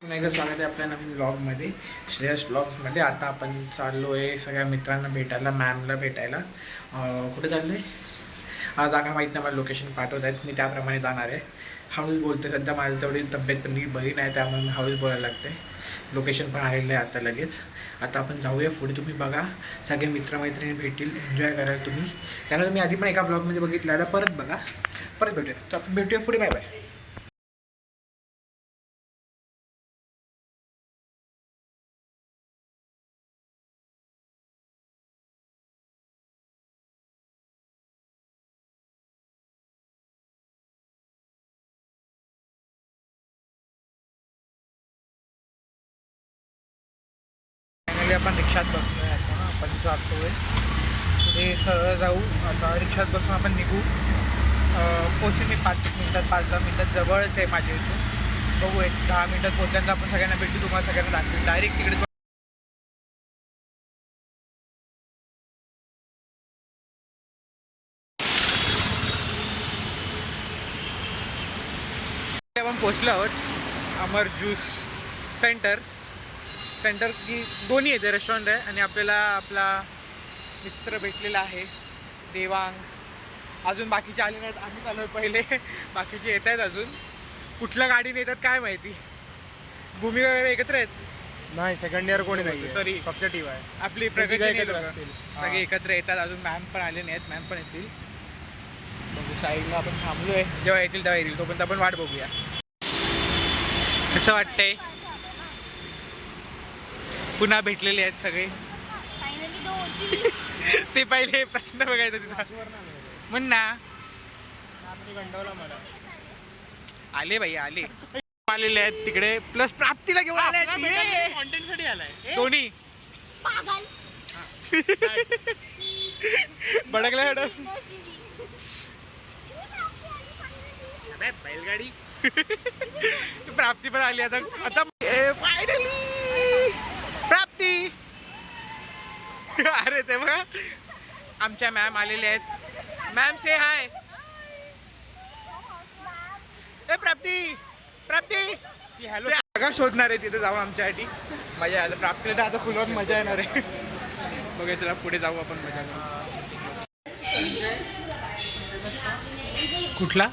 पुन्हा एकदा स्वागत आहे आपल्या नवीन व्लॉगमध्ये, श्रेयस व्लॉग्समध्ये. आता आपण चाललो आहे सगळ्या मित्रांना भेटायला, मॅमला भेटायला. कुठे चाललो आहे हा जागा माहीत नाही, मला लोकेशन पाठवत आहेत, मी त्याप्रमाणे जाणार आहे. हाऊस बोलते. सध्या माझी तेवढी तब्येत पण बरी नाही, त्यामुळे मी हाऊस बोलायला लागते. लोकेशन पण आलेलं आहे आता लगेच. आता आपण जाऊया पुढे. तुम्ही बघा, सगळे मित्रमैत्रिणी भेटतील, एन्जॉय कराल तुम्ही. त्याला तुम्ही आधी पण एका ब्लॉगमध्ये बघितलं, आता परत बघा, परत भेटूया. तर आपण भेटूया पुढे. Bye bye. फायनली आपण रिक्षात बसलो आहे. आता आपण जातो आहे पुढे, सरळ जाऊ. आता रिक्षात बसून आपण निघू. पोचू मी 5 मिनटात, 5-10 मिनटात. जवळच आहे माझ्या इथून. बघू, एक 10 मिनटात पोचल्यानंतर आपण सगळ्यांना भेटू. तुम्हाला सगळ्यांना दाखवेल डायरेक्ट तिकडे. आपण पोचलो आहोत अमर ज्यूस सेंटर की दोन्ही आहे, ते रेस्टॉरंट आहे. आणि आपल्याला आपला मित्र भेटलेला आहे, देवांग. अजून बाकीचे आले नाहीत, आम्ही चालू आहे पहिले. बाकीचे येत आहेत अजून. कुठल्या गाडीने येतात काय माहिती. भूमी वगैरे एकत्र आहेत नाही, सेकंड इयर कोणी नाही, सॉरी, फक्त टीम आहे. आपली प्रगती एकत्र असतील. सगळे एकत्र येतात. अजून मॅम पण आले नाहीत, मॅम पण येतील. बघू, साईडला आपण थांबलो आहे, जेव्हा येतील तेव्हा येतील, तोपर्यंत आपण वाट बघूया. कसं वाटतंय? पुन्हा भेटलेले आहेत सगळे. ते पहिले प्रश्न बघायचा तिथं म्हण ना. गंडवला मला. आले भाई, आलेले आहेत तिकडे. प्लस प्राप्तीला घेऊन आले कॉन्टेंट साठी आलाय दोन्ही. भडकल्या बैलगाडी. प्राप्ती पण आली आता. फायनली प्राप्ती. अरे ते बघा, आमच्या मॅम आलेले आहेत. मॅम से हाय. ए प्राप्ती ती हॅलो जागा शोधणार आहे तिथे जाऊ आमच्यासाठी. मजा आलं. प्राप्तीला आता फुलवून मजा येणार आहे. बघा, चला पुढे जाऊ आपण मजा करू. कुठला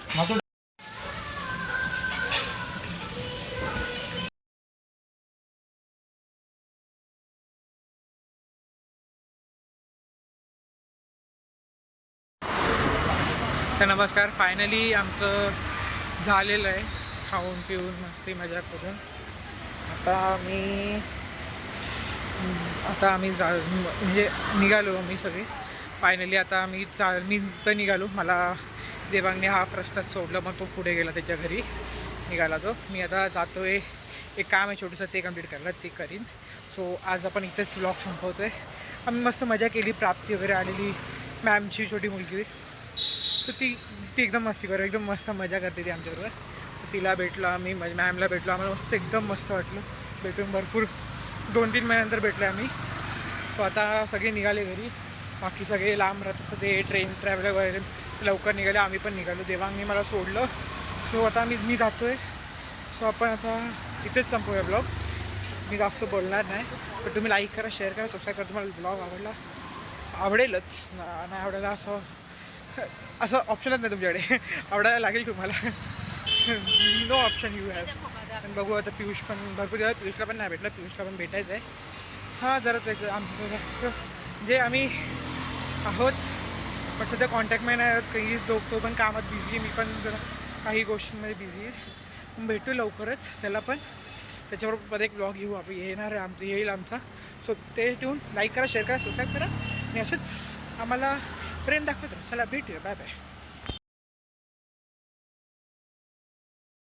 तर नमस्कार. फायनली आमचं झालेलं आहे, खाऊन पिऊन मस्ती मजा करून. आता आम्ही म्हणजे निघालो आम्ही सगळे. फायनली आता मी तर निघालो. मला देवांगने हाफ रस्त्यात सोडलं, मग तो पुढे गेला, त्याच्या घरी निघाला तो. मी आता जातो आहे, एक काम आहे छोटंसं, ते कंप्लीट करायला, ते करीन. सो आज आपण इथेच व्लॉग संपवतो आहे. आम्ही मस्त मजा केली. प्राप्ती वगैरे आलेली, मॅमची छोटी मुलगी, तर ती एकदम मस्ती कर, एकदम मस्त मजा करते ती आमच्याबरोबर. तर तिला भेटलो आम्ही, मॅमला भेटलो. आम्हाला मस्त एकदम मस्त वाटलं भेटून. भरपूर 2-3 महिन्यानंतर भेटले आम्ही. सो आता सगळे निघाले घरी. बाकी सगळे लांब राहतात, तर ते ट्रेन ट्रॅव्हलर वगैरे लवकर निघाले. आम्ही पण निघालो. देवांगने मला सोडलं. सो आता मी जातो आहे. सो आपण आता इथेच संपवूया ब्लॉग. मी जास्त बोलणार नाही, पण तुम्ही लाईक करा, शेअर करा, सबस्क्राईब करा. तुम्हाला ब्लॉग आवडेलच. नाही आवडायला असं ऑप्शनच नाही तुमच्याकडे. आवडायला लागेल तुम्हाला. No option you have. पण बघू आता. पियुष पण भरपूर दिवस, पियुषला पण नाही भेटलं. पियुषला पण भेटायचं आहे. हां, जरा त्याचं आमचं जे आम्ही आहोत, पण सध्या कॉन्टॅक्टमध्ये नाही आहोत काही. तो पण कामात बिझी आहे, मी पण जरा काही गोष्टींमध्ये बिझी आहे. भेटू लवकरच त्याला पण. त्याच्याबरोबर एक ब्लॉग घेऊ आपण, येईल आमचा. सो ते ठेवून लाईक करा, शेअर करा, सबस्क्राईब करा आणि असंच आम्हाला प्रेम दाखवत राहा. चला भेटूया. Bye bye.